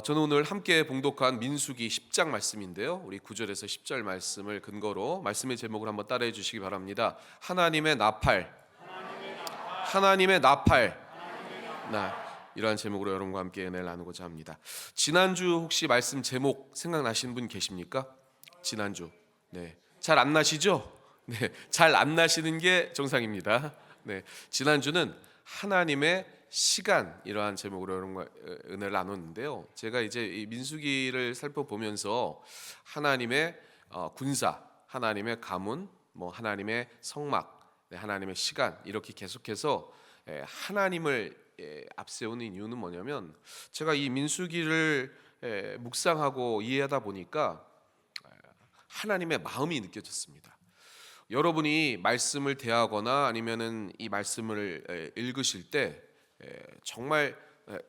저는 오늘 함께 봉독한 민수기 10장 말씀인데요. 우리 9절에서 10절 말씀을 근거로 말씀의 제목을 한번 따라해 주시기 바랍니다. 하나님의 나팔. 하나님의 나팔. 이러한 제목으로 여러분과 함께 은혜를 나누고자 합니다. 지난주 혹시 말씀 제목 생각나시는 분 계십니까? 지난주. 잘 안 나시죠? 잘 안 나시는 게 정상입니다. 지난주는 하나님의 시간, 이러한 제목으로 여러분과 은혜를 나눴는데요. 제가 이제 이 민수기를 살펴보면서 하나님의 군사, 하나님의 가문, 하나님의 성막, 하나님의 시간, 이렇게 계속해서 하나님을 앞세우는 이유는 뭐냐면, 제가 이 민수기를 묵상하고 이해하다 보니까 하나님의 마음이 느껴졌습니다. 여러분이 말씀을 대하거나 아니면은 이 말씀을 읽으실 때 정말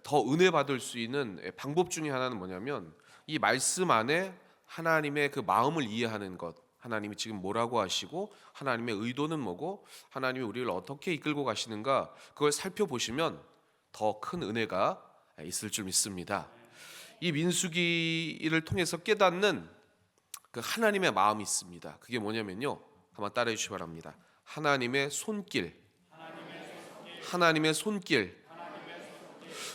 더 은혜 받을 수 있는 방법 중에 하나는 뭐냐면, 이 말씀 안에 하나님의 그 마음을 이해하는 것, 하나님이 지금 뭐라고 하시고 하나님의 의도는 뭐고 하나님이 우리를 어떻게 이끌고 가시는가, 그걸 살펴보시면 더 큰 은혜가 있을 줄 믿습니다. 이 민수기를 통해서 깨닫는 그 하나님의 마음이 있습니다. 그게 뭐냐면요, 한번 따라해 주시기 바랍니다. 하나님의 손길. 하나님의 손길.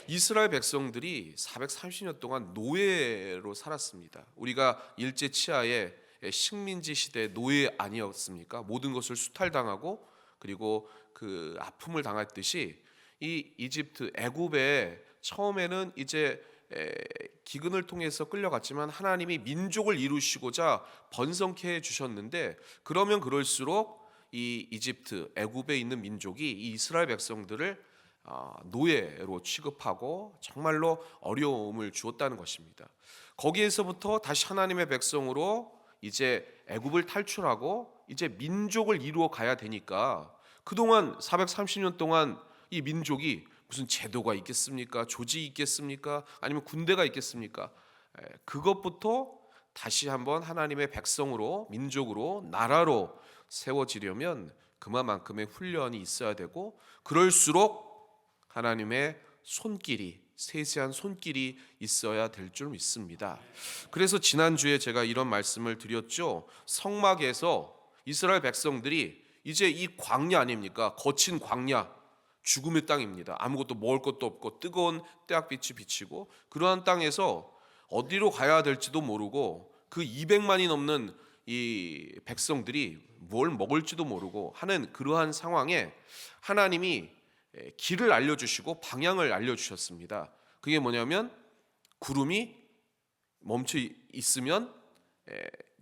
이스라엘 백성들이 430년 동안 노예로 살았습니다. 우리가 일제 치하의 식민지 시대 노예 아니었습니까? 모든 것을 수탈당하고 그리고 그 아픔을 당했듯이 이 이집트, 애굽에 처음에는 이제 기근을 통해서 끌려갔지만 하나님이 민족을 이루시고자 번성케 해주셨는데, 그러면 그럴수록 이 이집트, 애굽에 있는 민족이 이 이스라엘 백성들을 노예로 취급하고 정말로 어려움을 주었다는 것입니다. 거기에서부터 다시 하나님의 백성으로 이제 애굽을 탈출하고 이제 민족을 이루어 가야 되니까, 그동안 430년 동안 이 민족이 무슨 제도가 있겠습니까? 조직이 있겠습니까? 아니면 군대가 있겠습니까? 그것부터 다시 한번 하나님의 백성으로, 민족으로, 나라로 세워지려면 그만큼의 훈련이 있어야 되고, 그럴수록 하나님의 손길이, 세세한 손길이 있어야 될 줄 믿습니다. 그래서 지난주에 제가 이런 말씀을 드렸죠. 성막에서 이스라엘 백성들이 이제 이 광야 아닙니까? 거친 광야, 죽음의 땅입니다. 아무것도 먹을 것도 없고 뜨거운 태양빛이 비치고, 그러한 땅에서 어디로 가야 될지도 모르고 그 200만이 넘는 이 백성들이 뭘 먹을지도 모르고 하는 그러한 상황에 하나님이 길을 알려주시고 방향을 알려주셨습니다. 그게 뭐냐면, 구름이 멈춰 있으면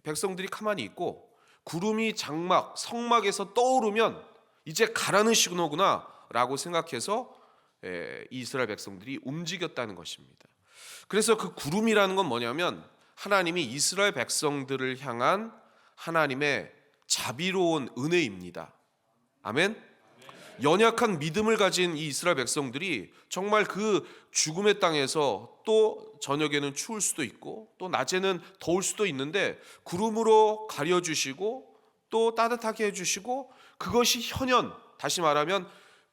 백성들이 가만히 있고, 구름이 장막, 성막에서 떠오르면 이제 가라는 신호구나 라고 생각해서 이스라엘 백성들이 움직였다는 것입니다. 그래서 그 구름이라는 건 뭐냐면, 하나님이 이스라엘 백성들을 향한 하나님의 자비로운 은혜입니다. 아멘. 연약한 믿음을 가진 이 이스라엘 백성들이 정말 그 죽음의 땅에서 또 저녁에는 추울 수도 있고 또 낮에는 더울 수도 있는데 구름으로 가려주시고 또 따뜻하게 해주시고, 그것이 현현, 다시 말하면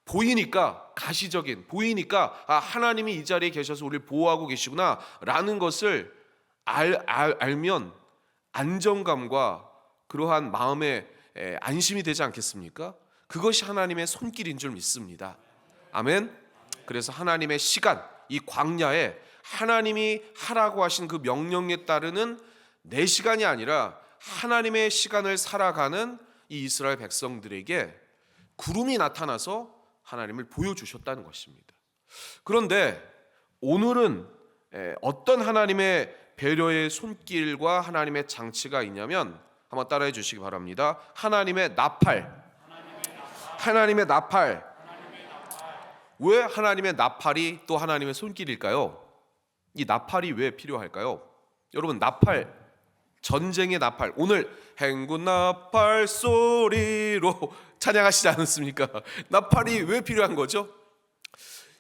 보이니까, 가시적인, 보이니까 하나님이 이 자리에 계셔서 우리를 보호하고 계시구나 라는 것을 알면 안정감과 그러한 마음의 안심이 되지 않겠습니까? 그것이 하나님의 손길인 줄 믿습니다. 아멘. 그래서 하나님의 시간, 이 광야에 하나님이 하라고 하신 그 명령에 따르는 내 시간이 아니라 하나님의 시간을 살아가는 이 이스라엘 백성들에게 구름이 나타나서 하나님을 보여주셨다는 것입니다. 그런데 오늘은 어떤 하나님의 배려의 손길과 하나님의 장치가 있냐면, 한번 따라해 주시기 바랍니다. 하나님의 나팔. 하나님의 나팔. 왜 하나님의 나팔이 또 하나님의 손길일까요? 이 나팔이 왜 필요할까요? 여러분, 나팔, 전쟁의 나팔, 오늘 행군 나팔 소리로 찬양하시지 않았습니까? 나팔이 왜 필요한 거죠?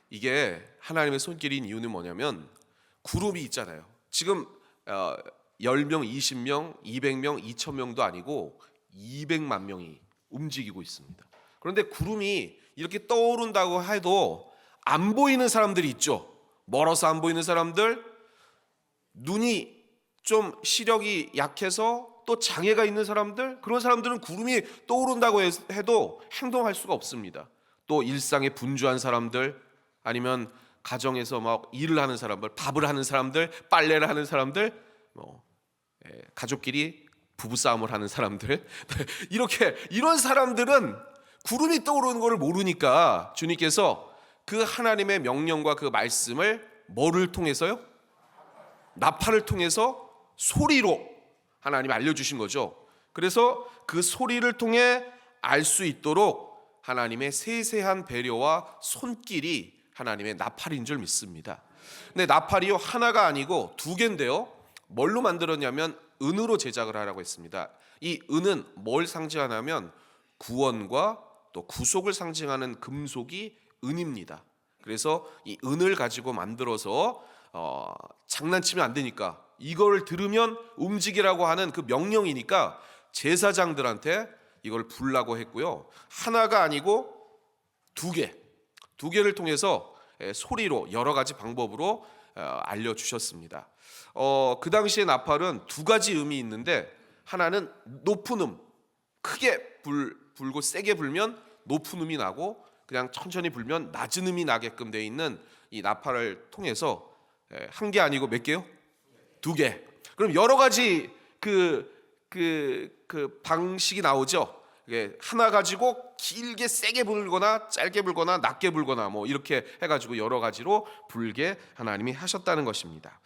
이게 하나님의 손길인 이유는 뭐냐면, 구름이 있잖아요. 지금 10명, 20명, 200명, 2000명도 아니고 200만 명이 움직이고 있습니다. 그런데 구름이 이렇게 떠오른다고 해도 안 보이는 사람들이 있죠. 멀어서 안 보이는 사람들, 눈이 좀 시력이 약해서 또 장애가 있는 사람들, 그런 사람들은 구름이 떠오른다고 해도 행동할 수가 없습니다. 또 일상에 분주한 사람들, 아니면 가정에서 막 일을 하는 사람들, 밥을 하는 사람들, 빨래를 하는 사람들, 가족끼리 부부싸움을 하는 사람들 이렇게 이런 사람들은 구름이 떠오르는 것을 모르니까 주님께서 그 하나님의 명령과 그 말씀을 뭐를 통해서요? 나팔을 통해서 소리로 하나님이 알려주신 거죠. 그래서 그 소리를 통해 알 수 있도록 하나님의 세세한 배려와 손길이 하나님의 나팔인 줄 믿습니다. 근데 나팔이요, 하나가 아니고 두 개인데요, 뭘로 만들었냐면 은으로 제작을 하라고 했습니다. 이 은은 뭘 상징하냐면 구원과 또 구속을 상징하는 금속이 은입니다. 그래서 이 은을 가지고 만들어서 장난치면 안 되니까, 이걸 들으면 움직이라고 하는 그 명령이니까 제사장들한테 이걸 불라고 했고요. 하나가 아니고 두 개를 통해서 소리로 여러 가지 방법으로 알려주셨습니다. 그 당시에 나팔은 두 가지 음이 있는데, 하나는 높은 음, 크게 불고 세게 불면 높은 음이 나고, 그냥 천천히 불면 낮은 음이 나게끔 되어 있는 이 나팔을 통해서 한 개 아니고 몇 개요? 두 개. 그럼 여러 가지 그 방식이 나오죠. 하나 가지고 길게 세게 불거나 짧게 불거나 낮게 불거나 뭐 이렇게 해가지고 여러 가지로 불게 하나님이 하셨다는 것입니다.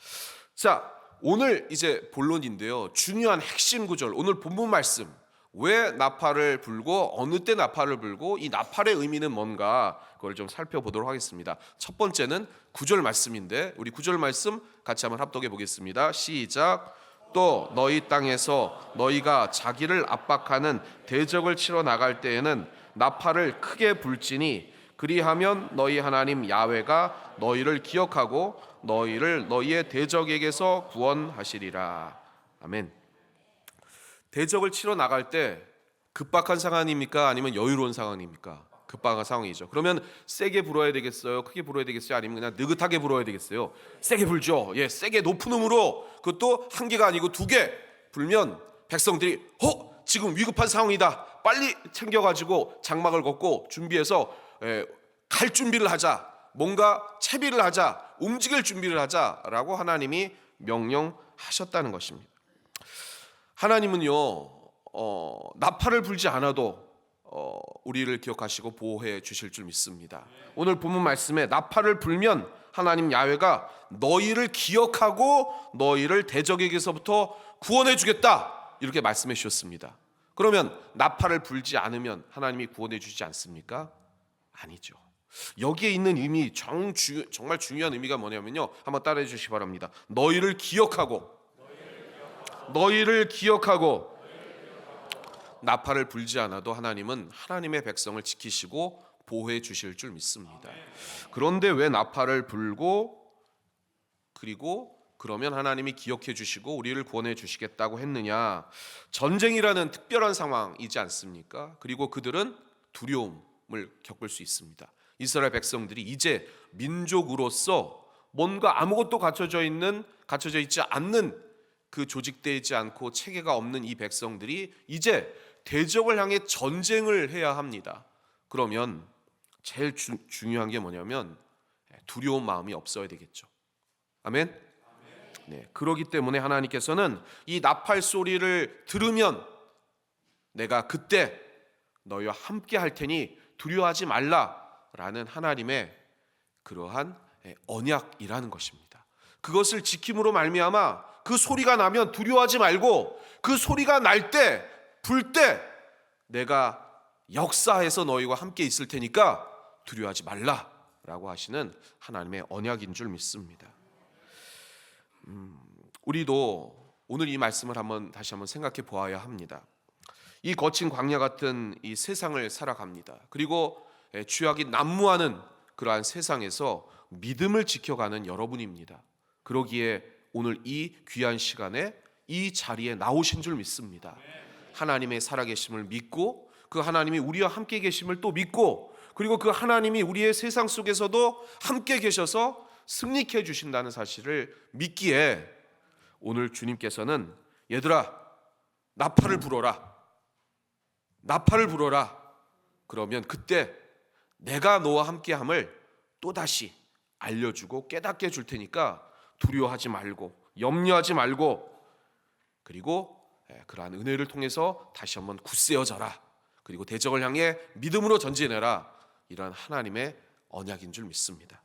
자, 오늘 이제 본론인데요, 중요한 핵심 구절, 오늘 본문 말씀, 왜 나팔을 불고 어느 때 나팔을 불고 이 나팔의 의미는 뭔가, 그걸 좀 살펴보도록 하겠습니다. 첫 번째는 9절 말씀인데, 우리 9절 말씀 같이 한번 합독해 보겠습니다. 시작. 또 너희 땅에서 너희가 자기를 압박하는 대적을 치러 나갈 때에는 나팔을 크게 불지니, 그리하면 너희 하나님 야훼가 너희를 기억하고 너희를 너희의 대적에게서 구원하시리라. 아멘. 대적을 치러 나갈 때 급박한 상황입니까? 아니면 여유로운 상황입니까? 급박한 상황이죠. 그러면 세게 불어야 되겠어요? 크게 불어야 되겠어요? 아니면 그냥 느긋하게 불어야 되겠어요? 세게 불죠. 세게 높은 음으로, 그것도 한 개가 아니고 두 개 불면 백성들이 지금 위급한 상황이다, 빨리 챙겨가지고 장막을 걷고 준비해서 갈 준비를 하자, 뭔가 채비를 하자, 움직일 준비를 하자라고 하나님이 명령하셨다는 것입니다. 하나님은요, 나팔을 불지 않아도 우리를 기억하시고 보호해 주실 줄 믿습니다. 오늘 본문 말씀에 나팔을 불면 하나님 야훼가 너희를 기억하고 너희를 대적에게서부터 구원해 주겠다, 이렇게 말씀해 주셨습니다. 그러면 나팔을 불지 않으면 하나님이 구원해 주지 않습니까? 아니죠. 여기에 있는 의미, 정말 중요한 의미가 뭐냐면요, 한번 따라해 주시기 바랍니다. 너희를 기억하고 나팔을 불지 않아도 하나님은 하나님의 백성을 지키시고 보호해 주실 줄 믿습니다. 그런데 왜 나팔을 불고, 그리고 그러면 하나님이 기억해 주시고 우리를 구원해 주시겠다고 했느냐? 전쟁이라는 특별한 상황이지 않습니까? 그리고 그들은 두려움을 겪을 수 있습니다. 이스라엘 백성들이 이제 민족으로서 뭔가 아무것도 갖춰져 있지 않는, 그 조직되지 않고 체계가 없는 이 백성들이 이제 대적을 향해 전쟁을 해야 합니다. 그러면 제일 중요한 게 뭐냐면 두려운 마음이 없어야 되겠죠. 아멘. 네, 그렇기 때문에 하나님께서는 이 나팔 소리를 들으면 내가 그때 너희와 함께 할 테니 두려워하지 말라라는 하나님의 그러한 언약이라는 것입니다. 그것을 지킴으로 말미암아 그 소리가 나면 두려워하지 말고, 그 소리가 날 때, 불 때 내가 역사해서 너희와 함께 있을 테니까 두려워하지 말라라고 하시는 하나님의 언약인 줄 믿습니다. 우리도 오늘 이 말씀을 다시 한번 생각해 보아야 합니다. 이 거친 광야 같은 이 세상을 살아갑니다. 그리고 죄악이 난무하는 그러한 세상에서 믿음을 지켜가는 여러분입니다. 그러기에 오늘 이 귀한 시간에 이 자리에 나오신 줄 믿습니다. 하나님의 살아계심을 믿고, 그 하나님이 우리와 함께 계심을 또 믿고, 그리고 그 하나님이 우리의 세상 속에서도 함께 계셔서 승리케 해주신다는 사실을 믿기에 오늘 주님께서는 얘들아, 나팔을 불어라. 나팔을 불어라. 그러면 그때 내가 너와 함께함을 또다시 알려주고 깨닫게 해줄 테니까 두려워하지 말고 염려하지 말고, 그리고 그러한 은혜를 통해서 다시 한번 굳세어져라. 그리고 대적을 향해 믿음으로 전진해라. 이러한 하나님의 언약인 줄 믿습니다.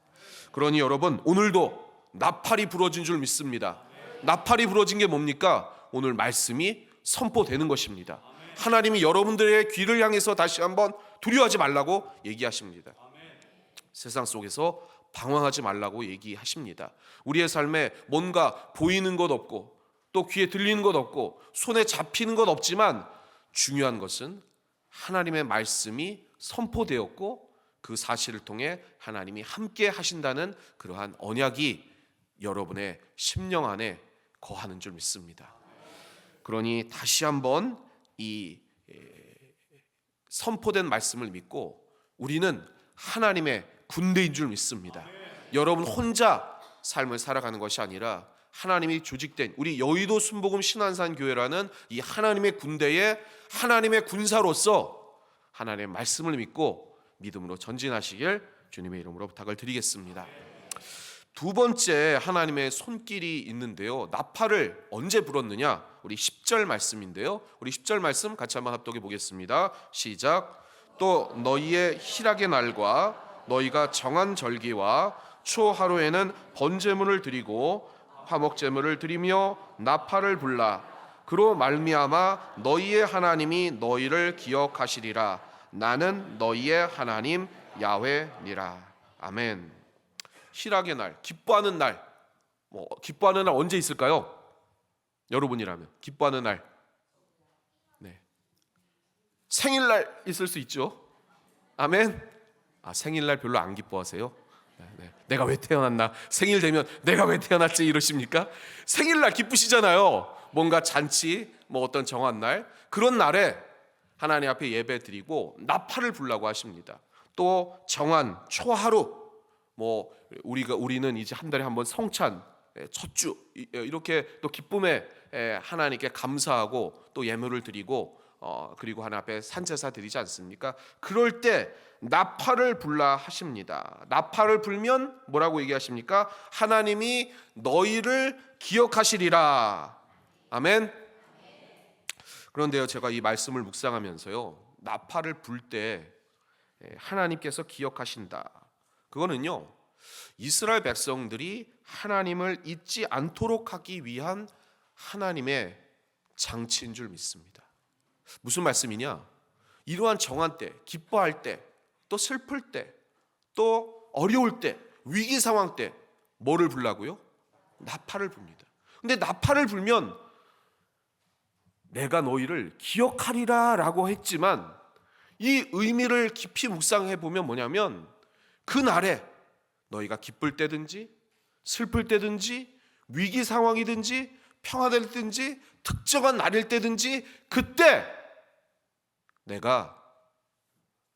그러니 여러분, 오늘도 나팔이 부러진 줄 믿습니다. 나팔이 부러진 게 뭡니까? 오늘 말씀이 선포되는 것입니다. 하나님이 여러분들의 귀를 향해서 다시 한번 두려워하지 말라고 얘기하십니다. 세상 속에서 방황하지 말라고 얘기하십니다. 우리의 삶에 뭔가 보이는 것 없고 또 귀에 들리는 것 없고 손에 잡히는 것 없지만 중요한 것은 하나님의 말씀이 선포되었고 그 사실을 통해 하나님이 함께 하신다는 그러한 언약이 여러분의 심령 안에 거하는 줄 믿습니다. 그러니 다시 한번 이 선포된 말씀을 믿고 우리는 하나님의 군대인 줄 믿습니다. 여러분 혼자 삶을 살아가는 것이 아니라 하나님이 조직된 우리 여의도 순복음 신안산 교회라는 이 하나님의 군대에 하나님의 군사로서 하나님의 말씀을 믿고 믿음으로 전진하시길 주님의 이름으로 부탁을 드리겠습니다. 두 번째 하나님의 손길이 있는데요, 나팔을 언제 불었느냐? 우리 10절 말씀인데요, 우리 10절 말씀 같이 한번 합독해 보겠습니다. 시작. 또 너희의 희락의 날과 너희가 정한 절기와 초하루에는 번제물을 드리고 화목제물을 드리며 나팔을 불라. 그로 말미암아 너희의 하나님이 너희를 기억하시리라. 나는 너희의 하나님 야훼니라. 아멘. 희락의 날, 기뻐하는 날, 기뻐하는 날 언제 있을까요? 여러분이라면 기뻐하는 날, 생일날 있을 수 있죠. 아멘. 생일날 별로 안 기뻐하세요? 내가 왜 태어났나? 생일 되면 내가 왜 태어났지 이러십니까? 생일날 기쁘시잖아요. 뭔가 잔치, 어떤 정한 날, 그런 날에 하나님 앞에 예배 드리고 나팔을 불라고 하십니다. 또 정한 초하루, 우리는 이제 한 달에 한 번 성찬, 첫 주 이렇게 또 기쁨에 하나님께 감사하고 또 예물을 드리고 그리고 하나님 앞에 산제사 드리지 않습니까? 그럴 때 나팔을 불라 하십니다. 나팔을 불면 뭐라고 얘기하십니까? 하나님이 너희를 기억하시리라. 아멘. 그런데요, 제가 이 말씀을 묵상하면서요, 나팔을 불 때 하나님께서 기억하신다, 그거는요 이스라엘 백성들이 하나님을 잊지 않도록 하기 위한 하나님의 장치인 줄 믿습니다. 무슨 말씀이냐? 이러한 정한 때, 기뻐할 때, 또 슬플 때, 또 어려울 때, 위기 상황 때 뭐를 불라고요? 나팔을 붑니다. 근데 나팔을 불면 내가 너희를 기억하리라 라고 했지만 이 의미를 깊이 묵상해 보면 뭐냐면 그날에 너희가 기쁠 때든지 슬플 때든지 위기 상황이든지 평화될 때든지 특정한 날일 때든지 그때 내가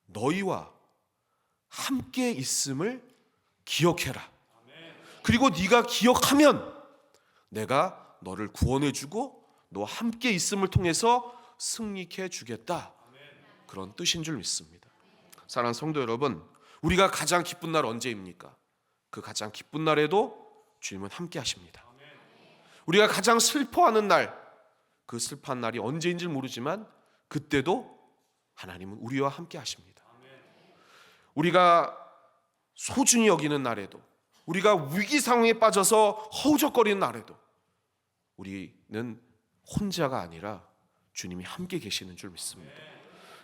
너희와 함께 있음을 기억해라. 그리고 네가 기억하면 내가 너를 구원해 주고 너와 함께 있음을 통해서 승리케 주겠다. 그런 뜻인 줄 믿습니다. 사랑하는 성도 여러분, 우리가 가장 기쁜 날 언제입니까? 그 가장 기쁜 날에도 주님은 함께 하십니다. 우리가 가장 슬퍼하는 날, 그 슬퍼한 날이 언제인지 모르지만 그때도 하나님은 우리와 함께 하십니다. 우리가 소중히 여기는 날에도, 우리가 위기 상황에 빠져서 허우적거리는 날에도 우리는 혼자가 아니라 주님이 함께 계시는 줄 믿습니다.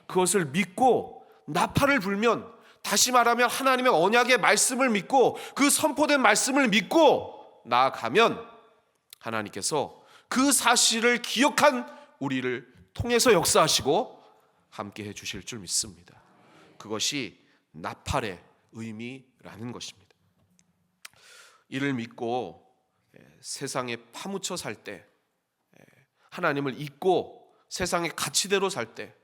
그것을 믿고 나팔을 불면, 다시 말하면 하나님의 언약의 말씀을 믿고 그 선포된 말씀을 믿고 나아가면 하나님께서 그 사실을 기억한 우리를 통해서 역사하시고 함께 해주실 줄 믿습니다. 그것이 나팔의 의미라는 것입니다. 이를 믿고 세상에 파묻혀 살 때, 하나님을 잊고 세상의 가치대로 살 때,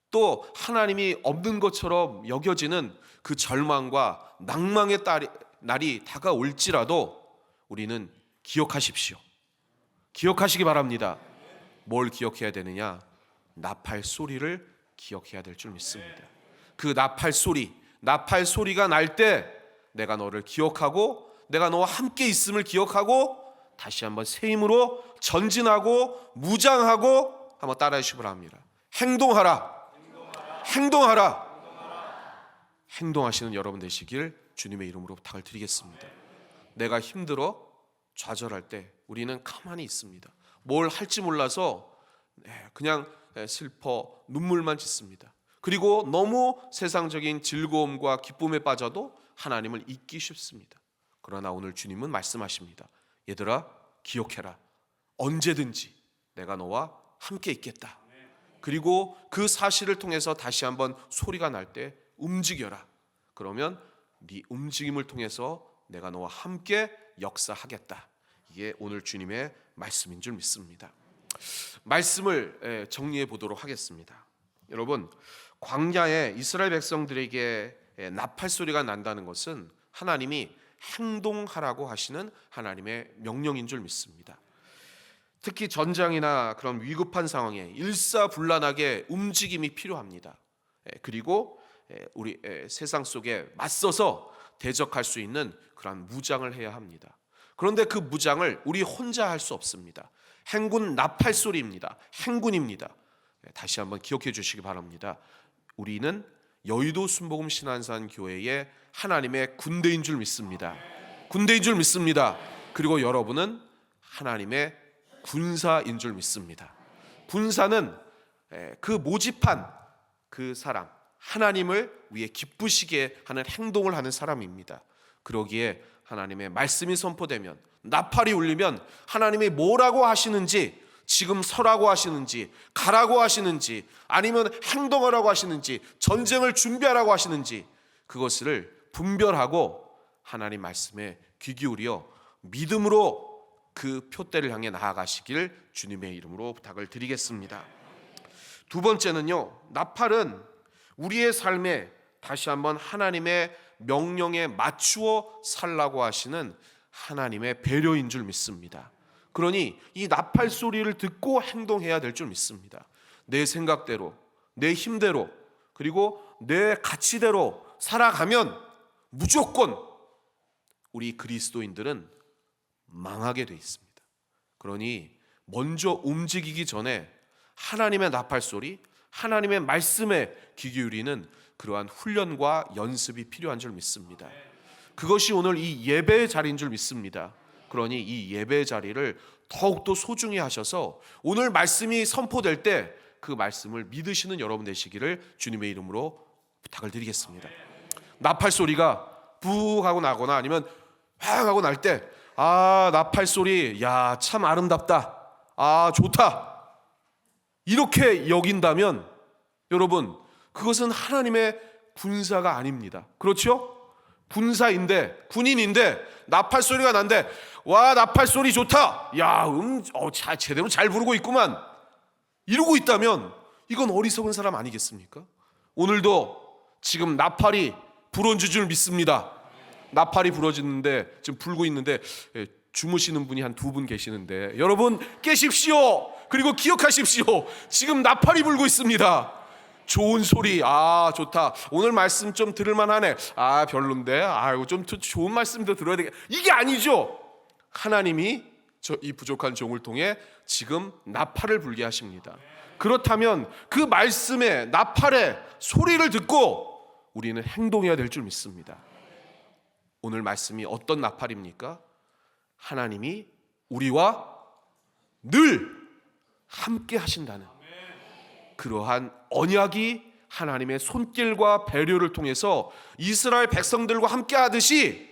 또 하나님이 없는 것처럼 여겨지는 그 절망과 낭망의 날이 다가올지라도 우리는 기억하십시오. 기억하시기 바랍니다. 뭘 기억해야 되느냐? 나팔 소리를 기억해야 될 줄 믿습니다. 그 나팔 소리가 날 때 내가 너를 기억하고 내가 너와 함께 있음을 기억하고 다시 한번 새 힘으로 전진하고 무장하고 한번 따라해 주시기 바랍니다. 행동하라. 행동하시는 여러분 되시길 주님의 이름으로 부탁을 드리겠습니다. 내가 힘들어 좌절할 때 우리는 가만히 있습니다. 뭘 할지 몰라서 그냥 슬퍼 눈물만 짓습니다. 그리고 너무 세상적인 즐거움과 기쁨에 빠져도 하나님을 잊기 쉽습니다. 그러나 오늘 주님은 말씀하십니다. 얘들아, 기억해라. 언제든지 내가 너와 함께 있겠다. 그리고 그 사실을 통해서 다시 한번 소리가 날 때 움직여라. 그러면 네 움직임을 통해서 내가 너와 함께 역사하겠다. 이게 오늘 주님의 말씀인 줄 믿습니다. 말씀을 정리해 보도록 하겠습니다. 여러분, 광야에 이스라엘 백성들에게 나팔 소리가 난다는 것은 하나님이 행동하라고 하시는 하나님의 명령인 줄 믿습니다. 특히 전장이나 그런 위급한 상황에 일사불란하게 움직임이 필요합니다. 그리고 우리 세상 속에 맞서서 대적할 수 있는 그런 무장을 해야 합니다. 그런데 그 무장을 우리 혼자 할 수 없습니다. 행군 나팔 소리입니다. 행군입니다. 다시 한번 기억해 주시기 바랍니다. 우리는 여의도 순복음 신안산 교회의 하나님의 군대인 줄 믿습니다. 군대인 줄 믿습니다. 그리고 여러분은 하나님의 군사인 줄 믿습니다. 군사는 그 모집한 그 사람, 하나님을 위해 기쁘시게 하는 행동을 하는 사람입니다. 그러기에 하나님의 말씀이 선포되면, 나팔이 울리면 하나님이 뭐라고 하시는지, 지금 서라고 하시는지, 가라고 하시는지, 아니면 행동하라고 하시는지, 전쟁을 준비하라고 하시는지, 그것을 분별하고 하나님 말씀에 귀 기울여 믿음으로 그 표대를 향해 나아가시길 주님의 이름으로 부탁을 드리겠습니다. 두 번째는요, 나팔은 우리의 삶에 다시 한번 하나님의 명령에 맞추어 살라고 하시는 하나님의 배려인 줄 믿습니다. 그러니 이 나팔 소리를 듣고 행동해야 될 줄 믿습니다. 내 생각대로, 내 힘대로, 그리고 내 가치대로 살아가면 무조건 우리 그리스도인들은 망하게 돼 있습니다. 그러니 먼저 움직이기 전에 하나님의 나팔 소리, 하나님의 말씀에 귀 기울이는 그러한 훈련과 연습이 필요한 줄 믿습니다. 그것이 오늘 이 예배의 자리인 줄 믿습니다. 그러니 이 예배의 자리를 더욱더 소중히 하셔서 오늘 말씀이 선포될 때 그 말씀을 믿으시는 여러분 되시기를 주님의 이름으로 부탁을 드리겠습니다. 나팔 소리가 부 하고 나거나 아니면 확 하고 날 때, 아, 나팔 소리, 야, 참 아름답다, 아, 좋다, 이렇게 여긴다면 여러분, 그것은 하나님의 군사가 아닙니다. 그렇죠? 군사인데, 군인인데 나팔 소리가 난데, 와, 나팔 소리 좋다, 야, 제대로 잘 부르고 있구만, 이러고 있다면 이건 어리석은 사람 아니겠습니까? 오늘도 지금 나팔이 불어줄 줄 믿습니다. 나팔이 불어지는데 지금 불고 있는데 주무시는 분이 한 2분 계시는데, 여러분 깨십시오. 그리고 기억하십시오. 지금 나팔이 불고 있습니다. 좋은 소리, 아, 좋다, 오늘 말씀 좀 들을만하네, 아, 별론데, 아이고, 좀 좋은 말씀도 들어야 되겠다, 이게 아니죠. 하나님이 이 부족한 종을 통해 지금 나팔을 불게 하십니다. 그렇다면 그 말씀의 나팔의 소리를 듣고 우리는 행동해야 될 줄 믿습니다. 오늘 말씀이 어떤 나팔입니까? 하나님이 우리와 늘 함께 하신다는 그러한 언약이 하나님의 손길과 배려를 통해서 이스라엘 백성들과 함께 하듯이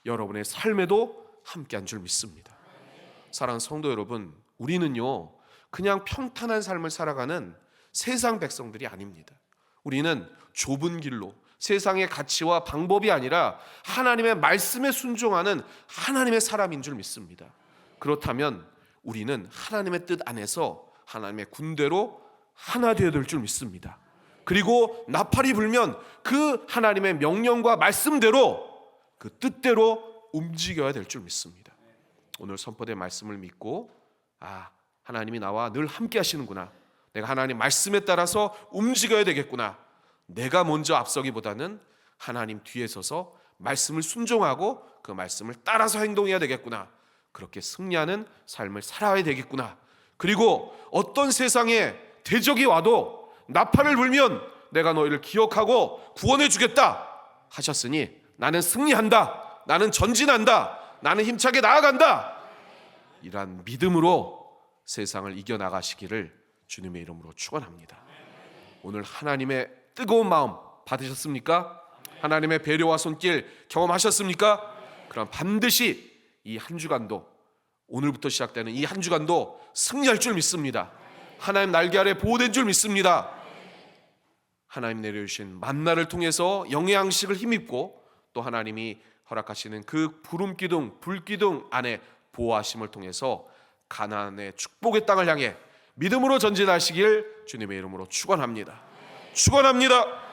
여러분의 삶에도 함께 한 줄 믿습니다. 사랑하는 성도 여러분, 우리는요 그냥 평탄한 삶을 살아가는 세상 백성들이 아닙니다. 우리는 좁은 길로 세상의 가치와 방법이 아니라 하나님의 말씀에 순종하는 하나님의 사람인 줄 믿습니다. 그렇다면 우리는 하나님의 뜻 안에서 하나님의 군대로 하나 되어야 될 줄 믿습니다. 그리고 나팔이 불면 그 하나님의 명령과 말씀대로 그 뜻대로 움직여야 될 줄 믿습니다. 오늘 선포된 말씀을 믿고 하나님이 나와 늘 함께 하시는구나. 내가 하나님 말씀에 따라서 움직여야 되겠구나. 내가 먼저 앞서기보다는 하나님 뒤에 서서 말씀을 순종하고 그 말씀을 따라서 행동해야 되겠구나. 그렇게 승리하는 삶을 살아야 되겠구나. 그리고 어떤 세상에 대적이 와도 나팔을 불면 내가 너희를 기억하고 구원해 주겠다 하셨으니 나는 승리한다. 나는 전진한다. 나는 힘차게 나아간다. 이러한 믿음으로 세상을 이겨나가시기를 주님의 이름으로 축원합니다. 오늘 하나님의 뜨거운 마음 받으셨습니까? 하나님의 배려와 손길 경험하셨습니까? 그럼 반드시 이 한 주간도, 오늘부터 시작되는 이 한 주간도 승리할 줄 믿습니다. 하나님 날개 아래 보호된 줄 믿습니다. 하나님 내려주신 만나를 통해서 영의 양식을 힘입고 또 하나님이 허락하시는 그 구름기둥, 불기둥 안에 보호하심을 통해서 가나안의 축복의 땅을 향해 믿음으로 전진하시길 주님의 이름으로 축원합니다. 축원합니다.